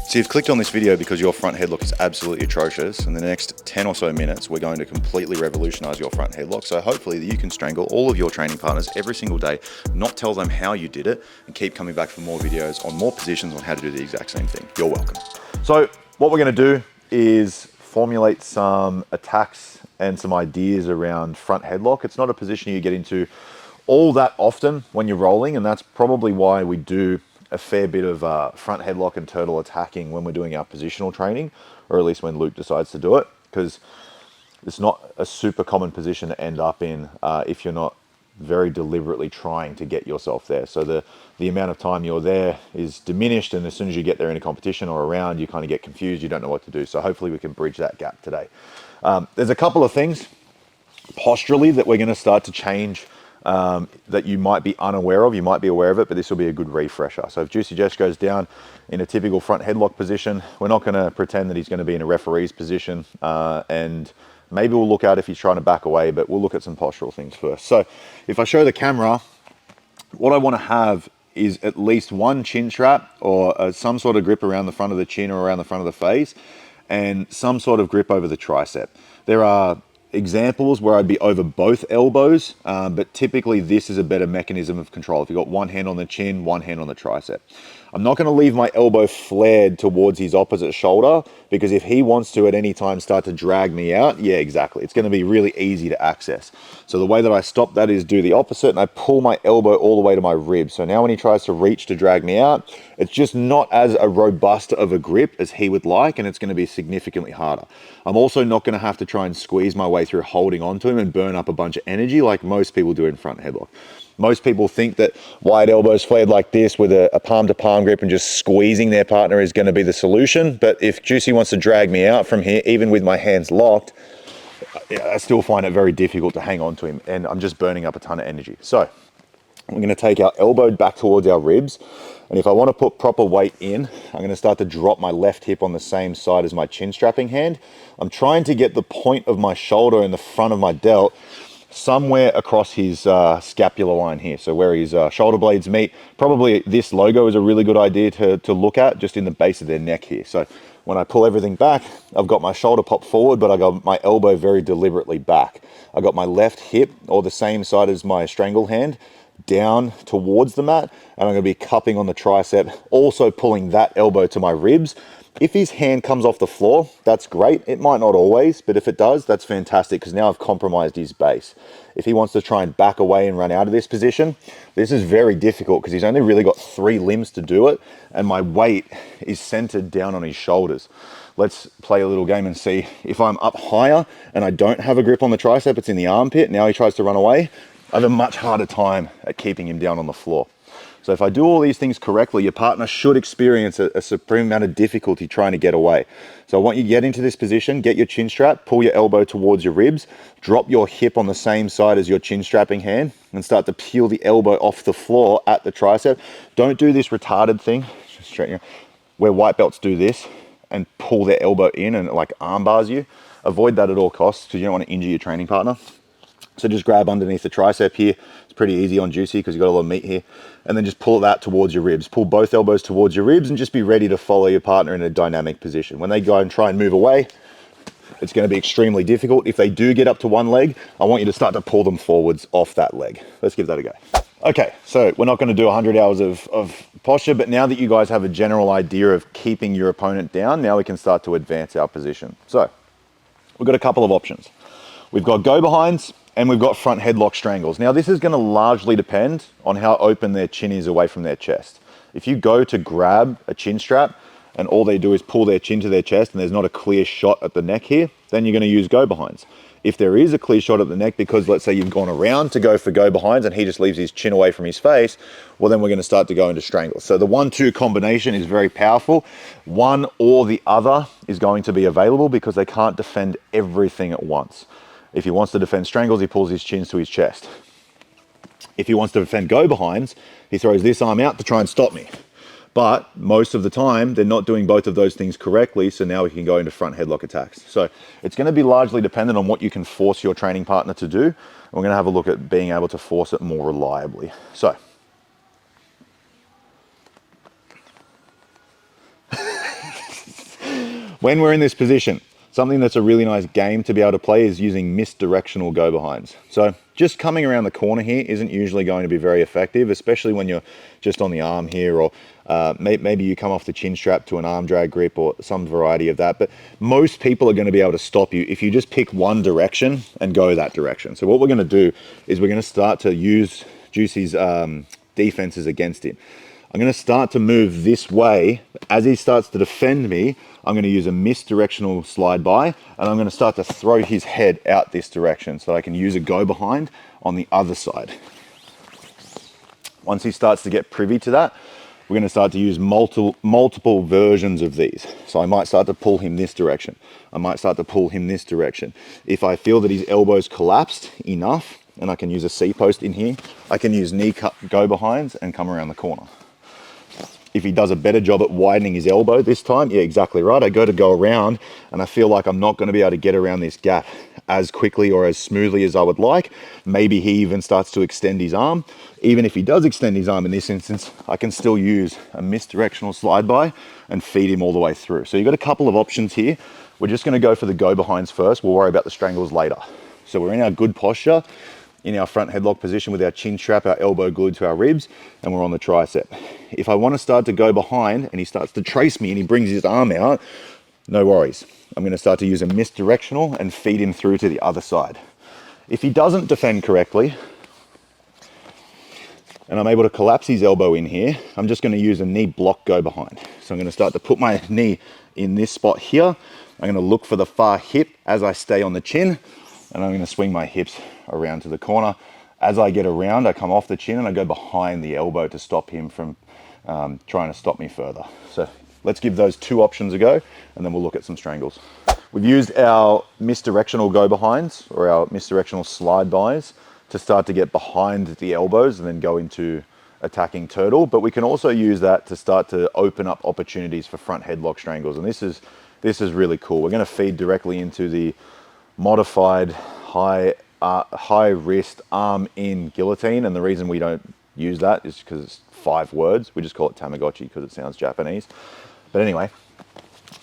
So you've clicked on this video because your front headlock is absolutely atrocious. In the next 10 or so minutes, we're going to completely revolutionize your front headlock. So hopefully you can strangle all of your training partners every single day, not tell them how you did it, and keep coming back for more videos on more positions on how to do the exact same thing. You're welcome. So what we're gonna do is formulate some attacks and some ideas around front headlock. It's not a position you get into all that often when you're rolling, and that's probably why we do a fair bit of front headlock and turtle attacking when we're doing our positional training, or at least when Luke decides to do it, because it's not a super common position to end up in if you're not very deliberately trying to get yourself there. So the amount of time you're there is diminished, and as soon as you get there in a competition or a round, you kind of get confused, you don't know what to do. So hopefully we can bridge that gap today. There's a couple of things posturally that we're going to start to change that you might be unaware of. You might be aware of it, but this will be a good refresher. So if Juicy Jess goes down in a typical front headlock position, we're not going to pretend that he's going to be in a referee's position, and maybe we'll look out if he's trying to back away, but we'll look at some postural things first. So if I show the camera, what I want to have is at least one chin strap or some sort of grip around the front of the chin or around the front of the face, and some sort of grip over the tricep. There are examples where I'd be over both elbows, but typically this is a better mechanism of control. If you've got one hand on the chin, one hand on the tricep. I'm not going to leave my elbow flared towards his opposite shoulder, because if he wants to at any time start to drag me out, yeah, exactly, it's going to be really easy to access. So the way that I stop that is do the opposite, and I pull my elbow all the way to my rib. So now when he tries to reach to drag me out, it's just not as a robust of a grip as he would like, and it's going to be significantly harder. I'm also not going to have to try and squeeze my way through holding onto him and burn up a bunch of energy like most people do in front headlock. Most people think that wide elbows flared like this with a palm-to-palm grip and just squeezing their partner is going to be the solution. But if Juicy wants to drag me out from here, even with my hands locked, I still find it very difficult to hang on to him, and I'm just burning up a ton of energy. So we're going to take our elbow back towards our ribs, and if I want to put proper weight in, I'm going to start to drop my left hip on the same side as my chin strapping hand. I'm trying to get the point of my shoulder in the front of my delt somewhere across his scapular line here, so where his shoulder blades meet. Probably this logo is a really good idea to look at, just in the base of their neck here. So when I pull everything back, I've got my shoulder popped forward, but I got my elbow very deliberately back. I got my left hip, or the same side as my strangle hand, down towards the mat, and I'm going to be cupping on the tricep, also pulling that elbow to my ribs. If his hand comes off the floor, that's great. It might not always, but if it does, that's fantastic, because now I've compromised his base. If he wants to try and back away and run out of this position, this is very difficult because he's only really got 3 limbs to do it, and my weight is centered down on his shoulders. Let's play a little game and see if I'm up higher and I don't have a grip on the tricep, it's in the armpit. Now he tries to run away. I have a much harder time at keeping him down on the floor. So if I do all these things correctly, your partner should experience a supreme amount of difficulty trying to get away. So I want you to get into this position, get your chin strap, pull your elbow towards your ribs, drop your hip on the same side as your chin strapping hand, and start to peel the elbow off the floor at the tricep. Don't do this retarded thing, just straighten your, where white belts do this and pull their elbow in and it like arm bars you. Avoid that at all costs, because you don't want to injure your training partner. So just grab underneath the tricep here. It's pretty easy on Juicy because you've got a lot of meat here. And then just pull that towards your ribs. Pull both elbows towards your ribs and just be ready to follow your partner in a dynamic position. When they go and try and move away, it's going to be extremely difficult. If they do get up to one leg, I want you to start to pull them forwards off that leg. Let's give that a go. Okay, so we're not going to do 100 hours of posture, but now that you guys have a general idea of keeping your opponent down, now we can start to advance our position. So we've got a couple of options. We've got go behinds, and we've got front headlock strangles. Now this is going to largely depend on how open their chin is away from their chest. If you go to grab a chin strap and all they do is pull their chin to their chest and there's not a clear shot at the neck here, then you're going to use go behinds. If there is a clear shot at the neck, because let's say you've gone around to go for go behinds and he just leaves his chin away from his face, well then we're going to start to go into strangles. So the 1-2 combination is very powerful. One or the other is going to be available because they can't defend everything at once. If he wants to defend strangles, he pulls his chins to his chest. If he wants to defend go behinds, he throws this arm out to try and stop me. But most of the time, they're not doing both of those things correctly, so now we can go into front headlock attacks. So it's going to be largely dependent on what you can force your training partner to do. We're going to have a look at being able to force it more reliably. So When we're in this position, something that's a really nice game to be able to play is using misdirectional go behinds. So just coming around the corner here isn't usually going to be very effective, especially when you're just on the arm here, or maybe you come off the chin strap to an arm drag grip or some variety of that. But most people are going to be able to stop you if you just pick one direction and go that direction. So what we're going to do is we're going to start to use Juicy's defenses against him. I'm going to start to move this way. As he starts to defend me, I'm going to use a misdirectional slide by, and I'm going to start to throw his head out this direction so I can use a go behind on the other side. Once he starts to get privy to that, we're going to start to use multiple versions of these. So I might start to pull him this direction. I might start to pull him this direction. If I feel that his elbow's collapsed enough, and I can use a C-post in here, I can use knee cut go behinds and come around the corner. If he does a better job at widening his elbow this time, yeah, exactly right. I go around and I feel like I'm not going to be able to get around this gap as quickly or as smoothly as I would like. Maybe he even starts to extend his arm. Even if he does extend his arm in this instance, I can still use a misdirectional slide by and feed him all the way through. So you've got a couple of options here. We're just going to go for the go behinds first. We'll worry about the strangles later. So we're in our good posture, in our front headlock position with our chin strap, our elbow glued to our ribs, and we're on the tricep. If I want to start to go behind and he starts to trace me and he brings his arm out, no worries. I'm going to start to use a misdirectional and feed him through to the other side. If he doesn't defend correctly, and I'm able to collapse his elbow in here, I'm just going to use a knee block go behind. So I'm going to start to put my knee in this spot here. I'm going to look for the far hip as I stay on the chin, and I'm going to swing my hips around to the corner. As I get around, I come off the chin and I go behind the elbow to stop him from trying to stop me further. So let's give those two options a go, and then we'll look at some strangles. We've used our misdirectional go behinds, or our misdirectional slide bys, to start to get behind the elbows and then go into attacking turtle. But we can also use that to start to open up opportunities for front headlock strangles. And this is really cool. We're going to feed directly into the modified high wrist arm in guillotine, and the reason we don't use that is because it's 5 words. We just call it Tamagotchi because it sounds Japanese. But anyway,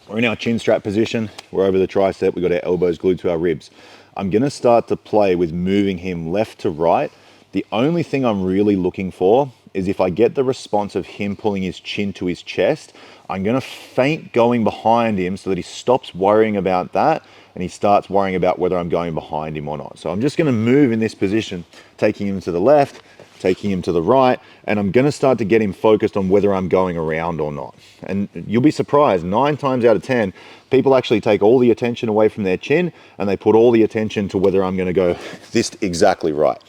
we're in our chin strap position. We're over the tricep. We've got our elbows glued to our ribs. I'm going to start to play with moving him left to right. The only thing I'm really looking for is if I get the response of him pulling his chin to his chest, I'm going to feint going behind him so that he stops worrying about that and he starts worrying about whether I'm going behind him or not. So I'm just going to move in this position, taking him to the left, taking him to the right, and I'm going to start to get him focused on whether I'm going around or not. And you'll be surprised, 9 times out of 10, people actually take all the attention away from their chin and they put all the attention to whether I'm going to go this exactly right.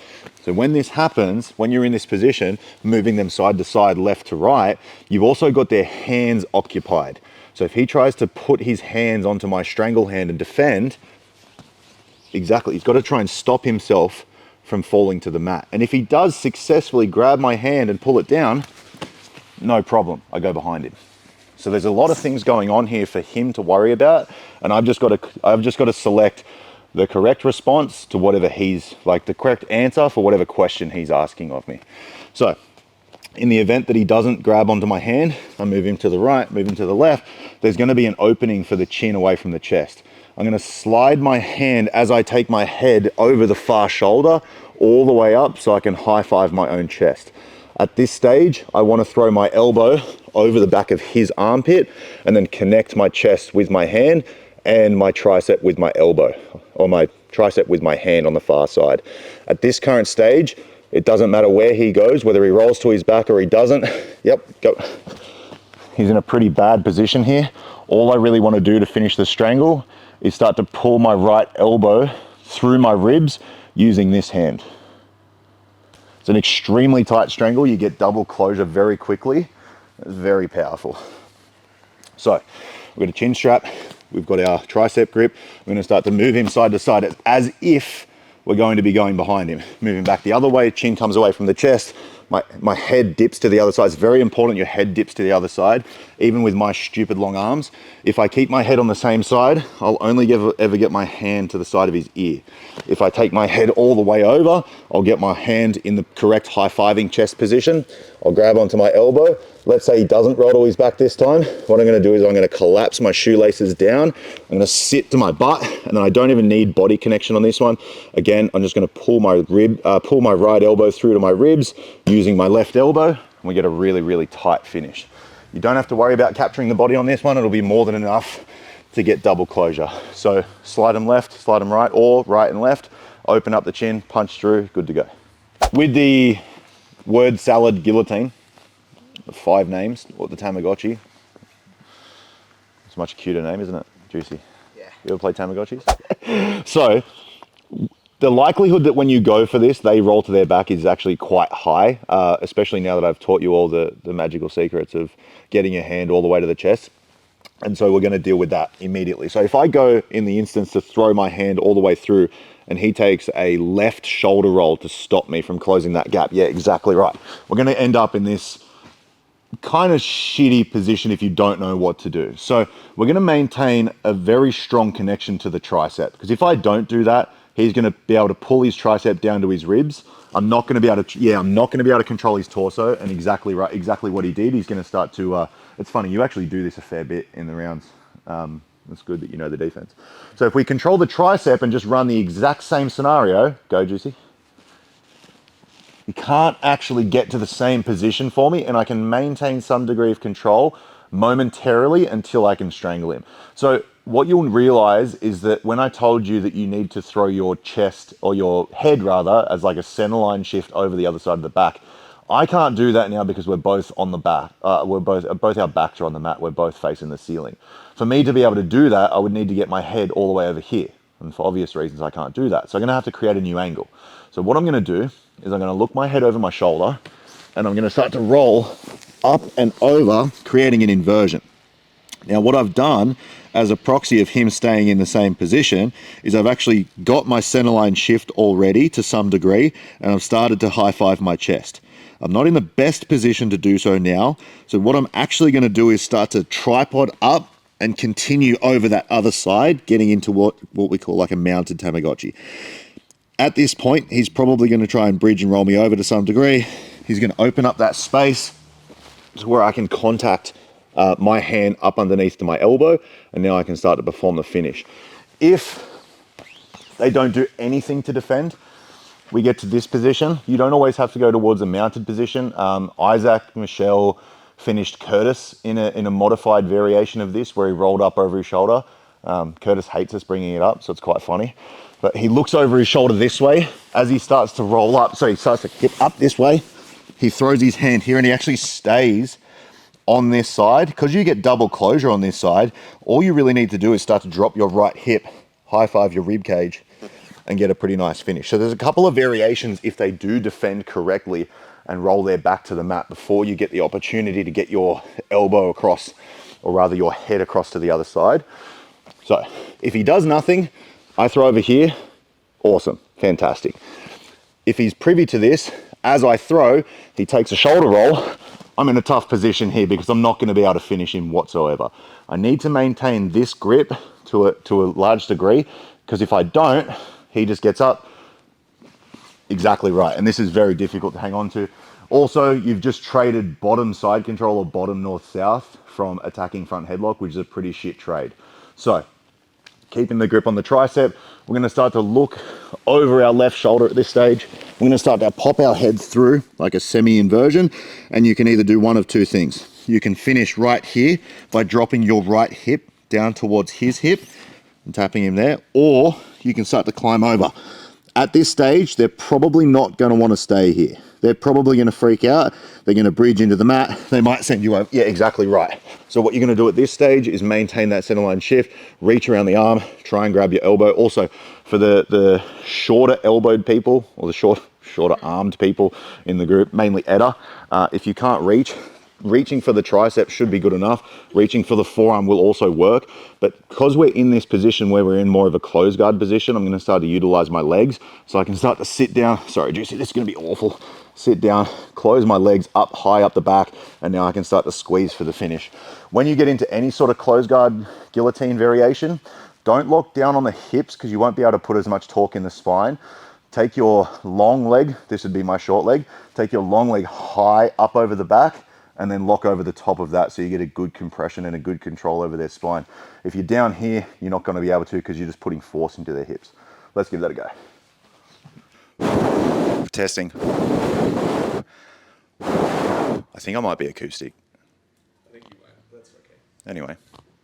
So when this happens, when you're in this position, moving them side to side, left to right, you've also got their hands occupied. So if he tries to put his hands onto my strangle hand and defend, exactly, he's got to try and stop himself from falling to the mat. And if he does successfully grab my hand and pull it down, no problem, I go behind him. So there's a lot of things going on here for him to worry about, and I've just got to select the correct response to whatever the correct answer for whatever question he's asking of me. So in the event that he doesn't grab onto my hand, I move him to the right, move him to the left, there's going to be an opening for the chin away from the chest. I'm going to slide my hand as I take my head over the far shoulder all the way up so I can high five my own chest. At this stage, I want to throw my elbow over the back of his armpit and then connect my chest with my hand and my tricep with my elbow, or my tricep with my hand on the far side. At this current stage, it doesn't matter where he goes, whether he rolls to his back or he doesn't. Yep, go. He's in a pretty bad position here. All I really want to do to finish the strangle is start to pull my right elbow through my ribs using this hand. It's an extremely tight strangle. You get double closure very quickly. It's very powerful. So we've got a chin strap. We've got our tricep grip. We're going to start to move him side to side as if we're going to be going behind him. Moving back the other way, chin comes away from the chest. My head dips to the other side. It's very important your head dips to the other side. Even with my stupid long arms, if I keep my head on the same side, I'll only ever get my hand to the side of his ear. If I take my head all the way over, I'll get my hand in the correct high-fiving chest position. I'll grab onto my elbow, let's say he doesn't roll to his back this time, what I'm gonna do is I'm gonna collapse my shoelaces down, I'm gonna sit to my butt, and then I don't even need body connection on this one. Again, I'm just gonna pull my right elbow through to my ribs using my left elbow, and we get a really, really tight finish. You don't have to worry about capturing the body on this one, it'll be more than enough to get double closure. So slide them left, slide them right, or right and left, open up the chin, punch through, good to go. With the word salad guillotine, the 5 names, or the Tamagotchi. It's a much cuter name, isn't it? Juicy. Yeah. You ever play Tamagotchis? So, the likelihood that when you go for this, they roll to their back is actually quite high, especially now that I've taught you all the magical secrets of getting your hand all the way to the chest. And so we're going to deal with that immediately. So if I go in the instance to throw my hand all the way through and he takes a left shoulder roll to stop me from closing that gap, yeah, exactly right. We're going to end up in this kind of shitty position if you don't know what to do. So we're going to maintain a very strong connection to the tricep, because if I don't do that, he's going to be able to pull his tricep down to his ribs. I'm not going to be able to control his torso, and exactly what he did. He's going to start to, it's funny, you actually do this a fair bit in the rounds. It's good that you know the defense. So if we control the tricep and just run the exact same scenario, go Juicy. You can't actually get to the same position for me, and I can maintain some degree of control momentarily until I can strangle him. So what you'll realize is that when I told you that you need to throw your chest, or your head rather, as like a centerline shift over the other side of the back, I can't do that now because we're both on the back. Both our backs are on the mat. We're both facing the ceiling. For me to be able to do that, I would need to get my head all the way over here. And for obvious reasons, I can't do that. So I'm going to have to create a new angle. So what I'm going to do is I'm going to look my head over my shoulder, and I'm going to start to roll up and over, creating an inversion. Now, what I've done as a proxy of him staying in the same position is I've actually got my centerline shift already to some degree, and I've started to high five my chest. I'm not in the best position to do so now. So what I'm actually going to do is start to tripod up and continue over that other side, getting into what we call like a mounted Tamagotchi. At this point, he's probably going to try and bridge and roll me over to some degree. He's going to open up that space to where I can contact my hand up underneath to my elbow, and now I can start to perform the finish. If they don't do anything to defend, we get to this position. You don't always have to go towards a mounted position. Isaac Michelle finished Curtis in a modified variation of this, where he rolled up over his shoulder. Curtis hates us bringing it up, so it's quite funny. But he looks over his shoulder this way as he starts to roll up. So he starts to hip up this way. He throws his hand here, and he actually stays on this side. Because you get double closure on this side, all you really need to do is start to drop your right hip, high five your rib cage, and get a pretty nice finish. So there's a couple of variations if they do defend correctly and roll their back to the mat before you get the opportunity to get your elbow across, or rather your head across to the other side. So if he does nothing, I throw over here, awesome, fantastic. If he's privy to this, as I throw, he takes a shoulder roll, I'm in a tough position here because I'm not going to be able to finish him whatsoever. I need to maintain this grip to a large degree, because if I don't, he just gets up. Exactly right, and this is very difficult to hang on to. Also, you've just traded bottom side control, or bottom north-south, from attacking front headlock, which is a pretty shit trade. So, keeping the grip on the tricep, we're going to start to look over our left shoulder at this stage. We're going to start to pop our head through like a semi-inversion, and you can either do one of two things. You can finish right here by dropping your right hip down towards his hip and tapping him there, or you can start to climb over. At this stage, they're probably not going to want to stay here. They're probably going to freak out. They're going to bridge into the mat. They might send you over. Yeah, exactly right. So what you're going to do at this stage is maintain that centerline shift, reach around the arm, try and grab your elbow. Also, for the shorter elbowed people, or the shorter armed people in the group, mainly Edda, if you can't reach, reaching for the tricep should be good enough. Reaching for the forearm will also work. But because we're in this position where we're in more of a closed guard position, I'm going to start to utilize my legs. So I can start to sit down. Sorry, Juicy, this is going to be awful. Sit down, close my legs up high up the back, and now I can start to squeeze for the finish. When you get into any sort of closed guard guillotine variation, don't lock down on the hips, because you won't be able to put as much torque in the spine. Take your long leg, this would be my short leg, take your long leg high up over the back, and then lock over the top of that so you get a good compression and a good control over their spine. If you're down here, you're not going to be able to because you're just putting force into their hips. Let's give that a go. Testing. I think I might be acoustic. I think you might. That's okay. Anyway.